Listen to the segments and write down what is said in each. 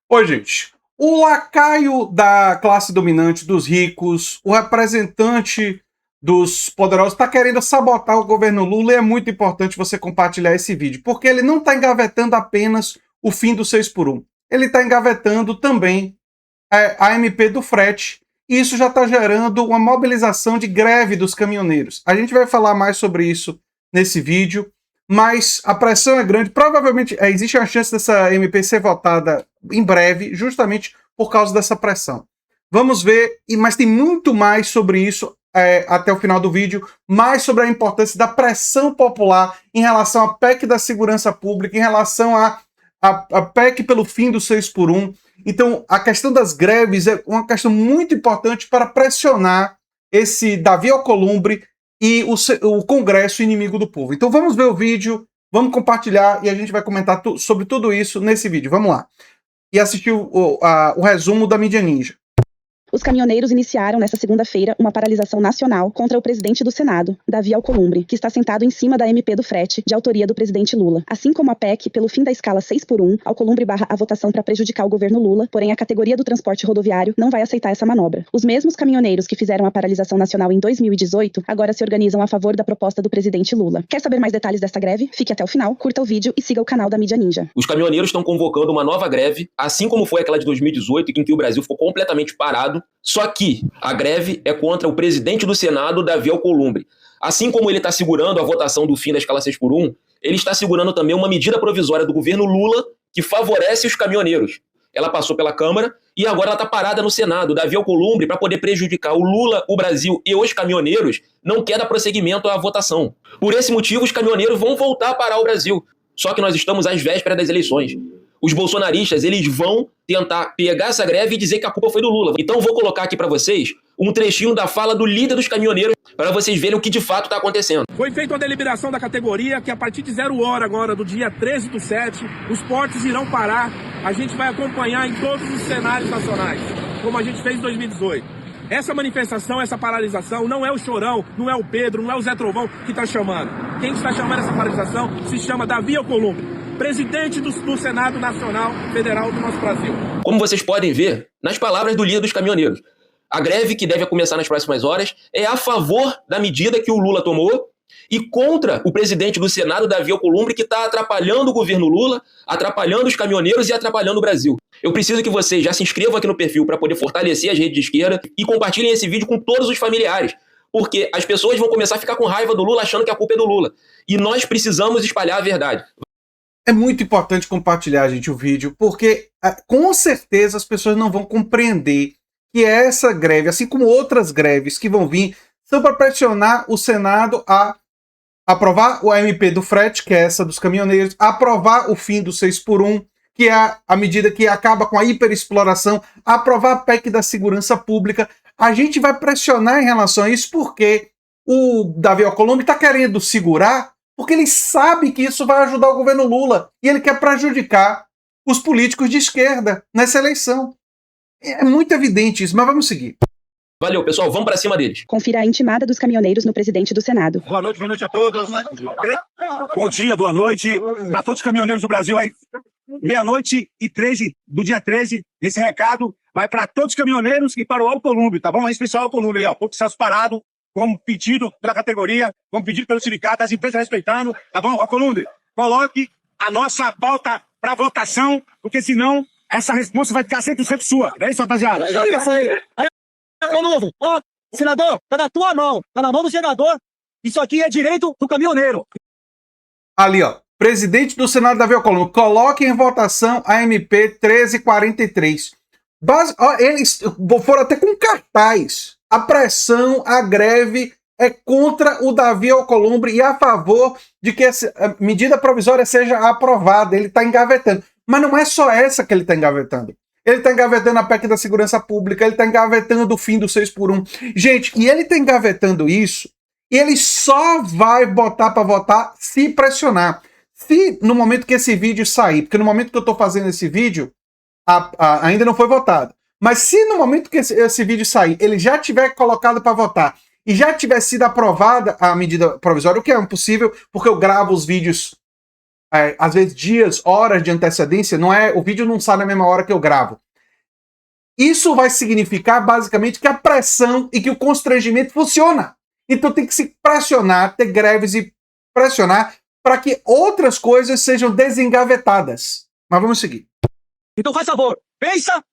Oi, gente. O lacaio da classe dominante, dos ricos, o representante dos poderosos, está querendo sabotar o governo Lula e é muito importante você compartilhar esse vídeo, porque ele não está engavetando apenas o fim do 6 por 1. Ele está engavetando também a MP do frete. E isso já está gerando uma mobilização de greve dos caminhoneiros. A gente vai falar mais sobre isso nesse vídeo, mas a pressão é grande. Provavelmente existe a chance dessa MP ser votada em breve, justamente por causa dessa pressão. Vamos ver, mas tem muito mais sobre isso até o final do vídeo, mais sobre a importância da pressão popular em relação à PEC da segurança pública, em relação à PEC pelo fim do 6 por 1. Então, a questão das greves é uma questão muito importante para pressionar esse Davi Alcolumbre e o Congresso inimigo do povo. Então, vamos ver o vídeo, vamos compartilhar e a gente vai comentar sobre tudo isso nesse vídeo. Vamos lá. E assistir o resumo da Mídia Ninja. Os caminhoneiros iniciaram nesta segunda-feira uma paralisação nacional contra o presidente do Senado, Davi Alcolumbre, que está sentado em cima da MP do frete, de autoria do presidente Lula. Assim como a PEC, pelo fim da escala 6 por 1, Alcolumbre barra a votação para prejudicar o governo Lula, porém a categoria do transporte rodoviário não vai aceitar essa manobra. Os mesmos caminhoneiros que fizeram a paralisação nacional em 2018 agora se organizam a favor da proposta do presidente Lula. Quer saber mais detalhes dessa greve? Fique até o final, curta o vídeo e siga o canal da Mídia Ninja. Os caminhoneiros estão convocando uma nova greve, assim como foi aquela de 2018, em que o Brasil ficou completamente parado. Só que a greve é contra o presidente do Senado, Davi Alcolumbre. Assim como ele está segurando a votação do fim da escala 6 por 1, ele está segurando também uma medida provisória do governo Lula que favorece os caminhoneiros. Ela passou pela Câmara e agora ela está parada no Senado. Davi Alcolumbre, para poder prejudicar o Lula, o Brasil e os caminhoneiros, não quer dar prosseguimento à votação. Por esse motivo, os caminhoneiros vão voltar a parar o Brasil. Só que nós estamos às vésperas das eleições. Os bolsonaristas, eles vão tentar pegar essa greve e dizer que a culpa foi do Lula. Então vou colocar aqui para vocês um trechinho da fala do líder dos caminhoneiros para vocês verem o que de fato está acontecendo. Foi feita uma deliberação da categoria que a partir de 0 hora agora, do dia 13/7, os portos irão parar. A gente vai acompanhar em todos os cenários nacionais, como a gente fez em 2018. Essa manifestação, essa paralisação, não é o Chorão, não é o Pedro, não é o Zé Trovão que está chamando. Quem está chamando essa paralisação se chama Davi Alcolumbre, presidente do Senado Nacional Federal do nosso Brasil. Como vocês podem ver, nas palavras do líder dos caminhoneiros, a greve que deve começar nas próximas horas é a favor da medida que o Lula tomou e contra o presidente do Senado, Davi Alcolumbre, que está atrapalhando o governo Lula, atrapalhando os caminhoneiros e atrapalhando o Brasil. Eu preciso que vocês já se inscrevam aqui no perfil para poder fortalecer as redes de esquerda e compartilhem esse vídeo com todos os familiares, porque as pessoas vão começar a ficar com raiva do Lula, achando que a culpa é do Lula. E nós precisamos espalhar a verdade. É muito importante compartilhar, gente, o vídeo, porque com certeza as pessoas não vão compreender que essa greve, assim como outras greves que vão vir, são para pressionar o Senado a aprovar o MP do frete, que é essa dos caminhoneiros, aprovar o fim do 6 por 1, que é a medida que acaba com a hiperexploração, aprovar a PEC da segurança pública. A gente vai pressionar em relação a isso porque o Davi Alcolumbre está querendo segurar, porque ele sabe que isso vai ajudar o governo Lula e ele quer prejudicar os políticos de esquerda nessa eleição. É muito evidente isso, mas vamos seguir. Valeu, pessoal, vamos para cima deles. Confira a intimada dos caminhoneiros no presidente do Senado. Boa noite a todos. Bom dia, boa noite a todos os caminhoneiros do Brasil aí. 00:13 do dia 13, esse recado vai para todos os caminhoneiros e para o Alcolumbre, tá bom? Em especial o Alcolumbre, ó, pouco Celso parado, como pedido pela categoria, como pedido pelo sindicato, as empresas respeitando, tá bom? Alcolumbre, coloque a nossa pauta para votação, porque senão essa resposta vai ficar 100% sua. É isso, rapaziada? Novo, ó, senador, tá na tua mão, tá na mão do senador. Isso aqui é direito do caminhoneiro. Ali, ó, presidente do Senado, Davi Alcolumbre, coloque em votação a MP 1343. Eles foram até com cartaz. A pressão, a greve é contra o Davi Alcolumbre e a favor de que essa medida provisória seja aprovada. Ele está engavetando. Mas não é só essa que ele está engavetando. Ele está engavetando a PEC da segurança pública, ele está engavetando o fim do 6 por 1. Gente, e ele está engavetando isso, e ele só vai botar para votar se pressionar. Se no momento que esse vídeo sair, porque no momento que eu estou fazendo esse vídeo, ainda não foi votado. Mas se no momento que esse vídeo sair, ele já tiver colocado para votar e já tiver sido aprovada a medida provisória, o que é impossível, porque eu gravo os vídeos às vezes dias, horas de antecedência, o vídeo não sai na mesma hora que eu gravo. Isso vai significar basicamente que a pressão e que o constrangimento funciona. Então tem que se pressionar, ter greves e pressionar para que outras coisas sejam desengavetadas. Mas vamos seguir. Então faz favor, pensa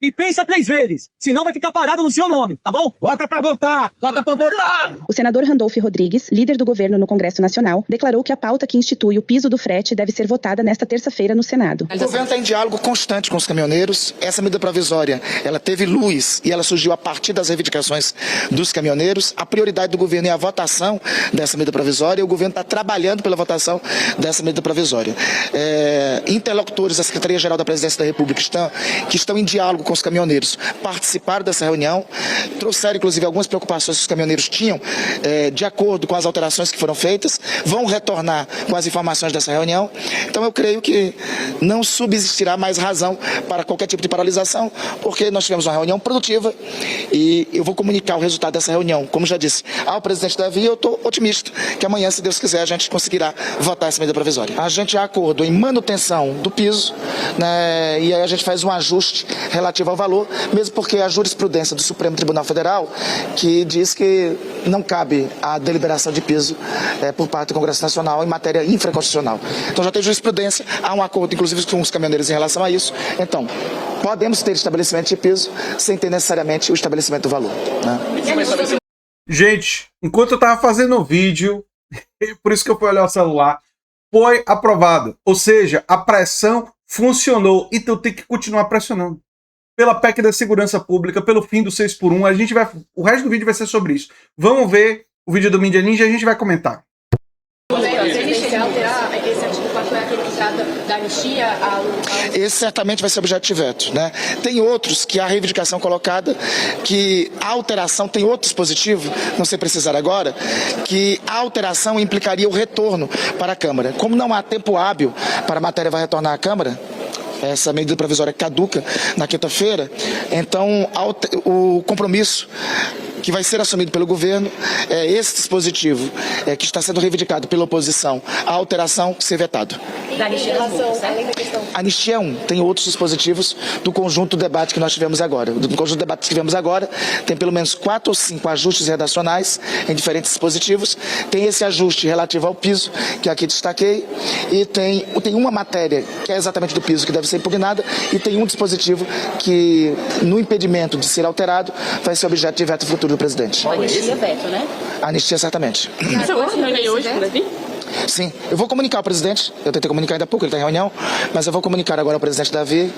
e pensa 3 vezes. Senão vai ficar parado no seu nome, tá bom? Bota pra votar! Bota pra votar! O senador Randolph Rodrigues, líder do governo no Congresso Nacional, declarou que a pauta que institui o piso do frete deve ser votada nesta terça-feira no Senado. O governo está em diálogo constante com os caminhoneiros. Essa medida provisória, ela teve luz e ela surgiu a partir das reivindicações dos caminhoneiros. A prioridade do governo é a votação dessa medida provisória e o governo está trabalhando pela votação dessa medida provisória. Interlocutores da Secretaria-Geral da Presidência da República que estão em diálogo com os caminhoneiros participaram dessa reunião, trouxeram inclusive algumas preocupações que os caminhoneiros tinham de acordo com as alterações que foram feitas, vão retornar com as informações dessa reunião. Então eu creio que não subsistirá mais razão para qualquer tipo de paralisação, porque nós tivemos uma reunião produtiva e eu vou comunicar o resultado dessa reunião, como já disse, ao presidente Davi. Eu estou otimista que amanhã, se Deus quiser, a gente conseguirá votar essa medida provisória. A gente há acordo em manutenção do piso, né, e aí a gente faz um ajuste relativo ao valor, mesmo porque a jurisprudência do Supremo Tribunal Federal que diz que não cabe a deliberação de piso por parte do Congresso Nacional em matéria infraconstitucional. Então já tem jurisprudência, há um acordo inclusive com os caminhoneiros em relação a isso. Então, podemos ter estabelecimento de piso sem ter necessariamente o estabelecimento do valor, né? Gente, enquanto eu tava fazendo o vídeo, por isso que eu fui olhar o celular, foi aprovado. Ou seja, a pressão funcionou. Então tem que continuar pressionando. Pela PEC da segurança pública, pelo fim do 6x1, o resto do vídeo vai ser sobre isso. Vamos ver o vídeo do Mídia Ninja e a gente vai comentar. Esse certamente vai ser objeto de veto, né? Tem outros que a reivindicação colocada, que a alteração tem outro dispositivo, não sei precisar agora, que a alteração implicaria o retorno para a Câmara. Como não há tempo hábil para a matéria vai retornar à Câmara, essa medida provisória caduca na quinta-feira, então o compromisso que vai ser assumido pelo governo é esse dispositivo que está sendo reivindicado pela oposição, a alteração ser vetado. Anistia 1, tem outros dispositivos do conjunto do debate que nós tivemos agora. Do conjunto de debates que tivemos agora, tem pelo menos 4 ou 5 ajustes redacionais em diferentes dispositivos. Tem esse ajuste relativo ao piso, que aqui destaquei, e tem uma matéria que é exatamente do piso que deve ser impugnada, e tem um dispositivo que, no impedimento de ser alterado, vai ser objeto de veto futuro do presidente. Anistia veto, né? Anistia, certamente. Você vai reunir hoje, por aqui? Sim, eu vou comunicar ao presidente, eu tentei comunicar ainda há pouco, ele está em reunião, mas eu vou comunicar agora ao presidente Davi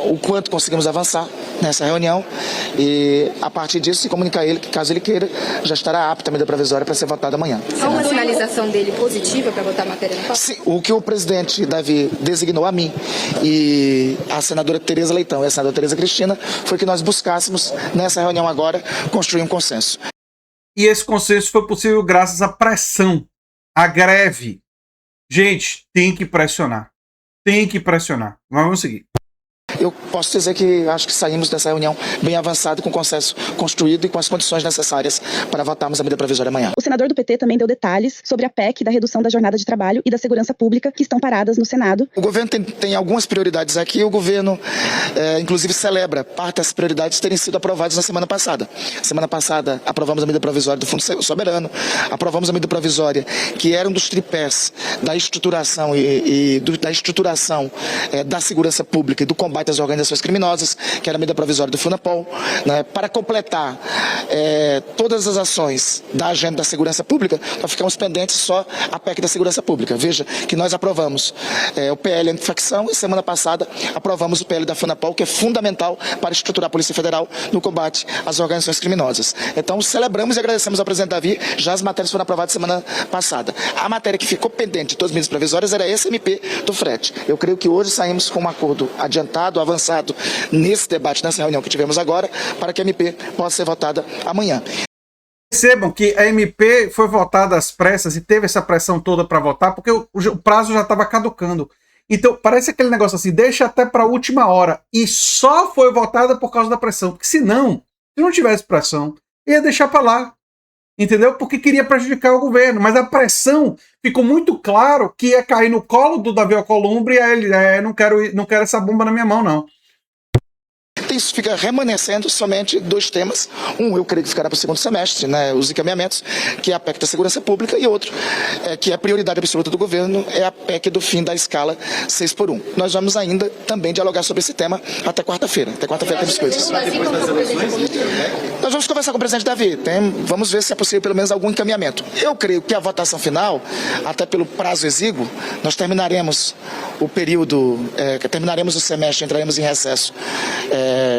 o quanto conseguimos avançar nessa reunião e, a partir disso, comunicar a ele que, caso ele queira, já estará apta a medida provisória para ser votada amanhã. Há uma sinalização dele positiva para votar a matéria na pauta? Sim, o que o presidente Davi designou a mim e a senadora Tereza Leitão e a senadora Tereza Cristina foi que nós buscássemos, nessa reunião agora, construir um consenso. E esse consenso foi possível graças à pressão. A greve. Gente, tem que pressionar. Tem que pressionar. Mas vamos seguir. Eu posso dizer que acho que saímos dessa reunião bem avançado, com o consenso construído e com as condições necessárias para votarmos a medida provisória amanhã. O senador do PT também deu detalhes sobre a PEC da redução da jornada de trabalho e da segurança pública que estão paradas no Senado. O governo tem algumas prioridades aqui. O governo, inclusive, celebra parte das prioridades terem sido aprovadas na semana passada. Semana passada, aprovamos a medida provisória do Fundo Soberano, aprovamos a medida provisória que era um dos tripés da estruturação da segurança pública e do combate às organizações criminosas, que era a medida provisória do Funapol, né? Para completar todas as ações da agenda da segurança pública, nós ficamos pendentes só a PEC da segurança pública. Veja que nós aprovamos o PL antifacção e semana passada aprovamos o PL da Funapol, que é fundamental para estruturar a Polícia Federal no combate às organizações criminosas. Então celebramos e agradecemos ao presidente Davi, já as matérias foram aprovadas semana passada. A matéria que ficou pendente de todas as medidas provisórias era esse MP do frete. Eu creio que hoje saímos com um acordo adiantado, avançado nesse debate, nessa reunião que tivemos agora, para que a MP possa ser votada amanhã. Percebam que a MP foi votada às pressas e teve essa pressão toda para votar, porque o prazo já estava caducando. Então, parece aquele negócio assim, deixa até para a última hora. E só foi votada por causa da pressão. Porque senão, se não tivesse pressão, ia deixar para lá. Entendeu? Porque queria prejudicar o governo. Mas a pressão ficou muito claro que ia cair no colo do Davi Alcolumbre e aí ele, não quero essa bomba na minha mão, não. Isso fica remanescendo somente dois temas. Um, eu creio que ficará para o segundo semestre, né, os encaminhamentos, que é a PEC da segurança pública, e outro, que é a prioridade absoluta do governo, é a PEC do fim da escala 6x1. Nós vamos ainda também dialogar sobre esse tema até quarta-feira. Até quarta-feira temos coisas. Nós vamos conversar com o presidente Davi. Vamos ver se é possível pelo menos algum encaminhamento. Eu creio que a votação final, até pelo prazo exíguo, nós terminaremos o período, terminaremos o semestre, entraremos em recesso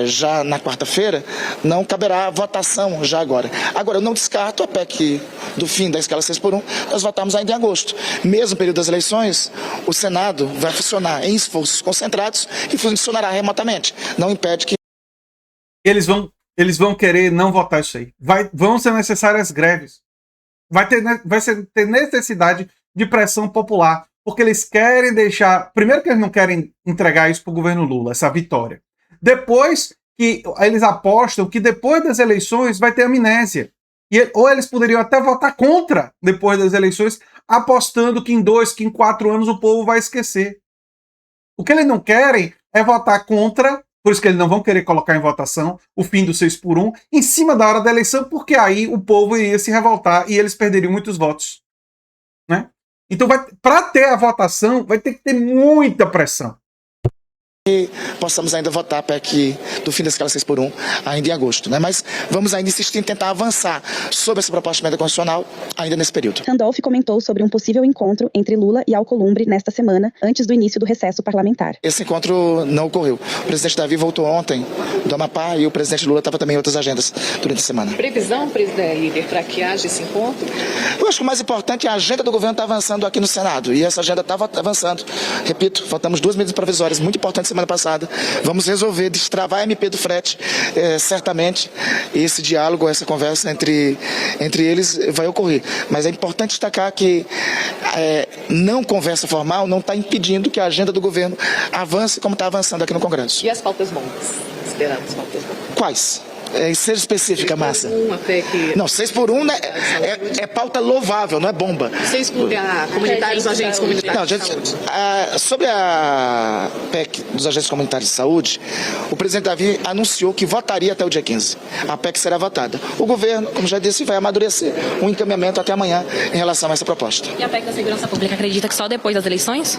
já na quarta-feira, não caberá votação já agora. Agora, eu não descarto a PEC do fim da escala 6x1, nós votamos ainda em agosto. Mesmo período das eleições, o Senado vai funcionar em esforços concentrados e funcionará remotamente. Não impede que... Eles vão querer não votar isso aí. Vão ser necessárias greves. Vai ter necessidade de pressão popular, porque eles querem deixar... Primeiro que eles não querem entregar isso para o governo Lula, essa vitória. Depois que eles apostam que depois das eleições vai ter amnésia. Ou eles poderiam até votar contra depois das eleições, apostando que em 2, que em 4 anos o povo vai esquecer. O que eles não querem é votar contra, por isso que eles não vão querer colocar em votação o fim do 6x1 em cima da hora da eleição, porque aí o povo iria se revoltar e eles perderiam muitos votos. Né? Então, para ter a votação, vai ter que ter muita pressão. E possamos ainda votar a PEC do fim da escala 6x1 ainda em agosto, né? Mas vamos ainda insistir em tentar avançar sobre essa proposta de emenda constitucional ainda nesse período. Randolph comentou sobre um possível encontro entre Lula e Alcolumbre nesta semana, antes do início do recesso parlamentar. Esse encontro não ocorreu. O presidente Davi voltou ontem do Amapá e o presidente Lula estava também em outras agendas durante a semana. Previsão, presidente líder, para que haja esse encontro? Eu acho que o mais importante é a agenda do governo estar avançando aqui no Senado. E essa agenda estava avançando. Repito, votamos 2 medidas provisórias muito importantes semana passada. Vamos resolver destravar a MP do frete. Certamente esse diálogo, essa conversa entre eles vai ocorrer. Mas é importante destacar que não conversa formal não está impedindo que a agenda do governo avance como está avançando aqui no Congresso. E as pautas bombas? Esperando as pautas bombas. Quais? Seja específica, Márcia. Não, 6x1 né, é pauta louvável, não é bomba. 6 comunitários, agentes comunitários de saúde. Sobre a PEC dos agentes comunitários de saúde, o presidente Davi anunciou que votaria até o dia 15. A PEC será votada. O governo, como já disse, vai amadurecer um encaminhamento até amanhã em relação a essa proposta. E a PEC da segurança pública acredita que só depois das eleições?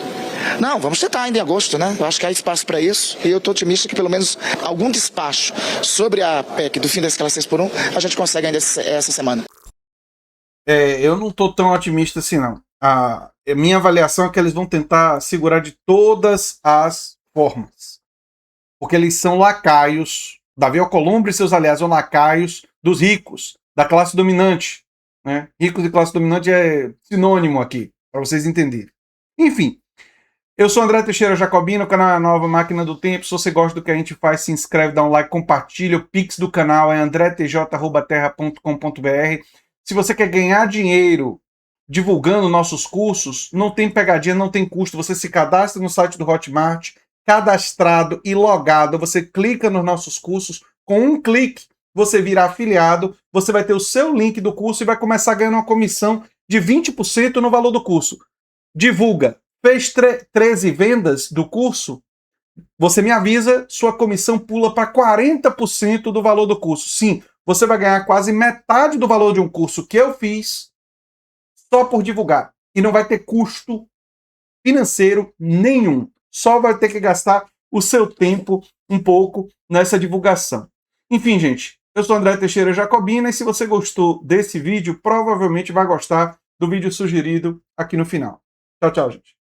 Não, vamos tentar ainda em agosto, né? Eu acho que há espaço para isso e eu estou otimista que pelo menos algum despacho sobre a PEC do fim da escala 6x1 a gente consegue ainda essa semana. Eu não estou tão otimista assim, não. A minha avaliação é que eles vão tentar segurar de todas as formas. Porque eles são lacaios. Davi Alcolumbre e seus aliados são lacaios dos ricos, da classe dominante. Né? Ricos e classe dominante é sinônimo aqui, para vocês entenderem. Enfim. Eu sou André Teixeira Jacobino, o canal é a Nova Máquina do Tempo. Se você gosta do que a gente faz, se inscreve, dá um like, compartilha. O Pix do canal é andretj@terra.com.br. Se você quer ganhar dinheiro divulgando nossos cursos, não tem pegadinha, não tem custo. Você se cadastra no site do Hotmart, cadastrado e logado. Você clica nos nossos cursos, com um clique você vira afiliado, você vai ter o seu link do curso e vai começar a ganhar uma comissão de 20% no valor do curso. Divulga. Fez 13 vendas do curso, você me avisa, sua comissão pula para 40% do valor do curso. Sim, você vai ganhar quase metade do valor de um curso que eu fiz só por divulgar. E não vai ter custo financeiro nenhum. Só vai ter que gastar o seu tempo um pouco nessa divulgação. Enfim, gente, eu sou André Teixeira Jacobina e se você gostou desse vídeo, provavelmente vai gostar do vídeo sugerido aqui no final. Tchau, tchau, gente.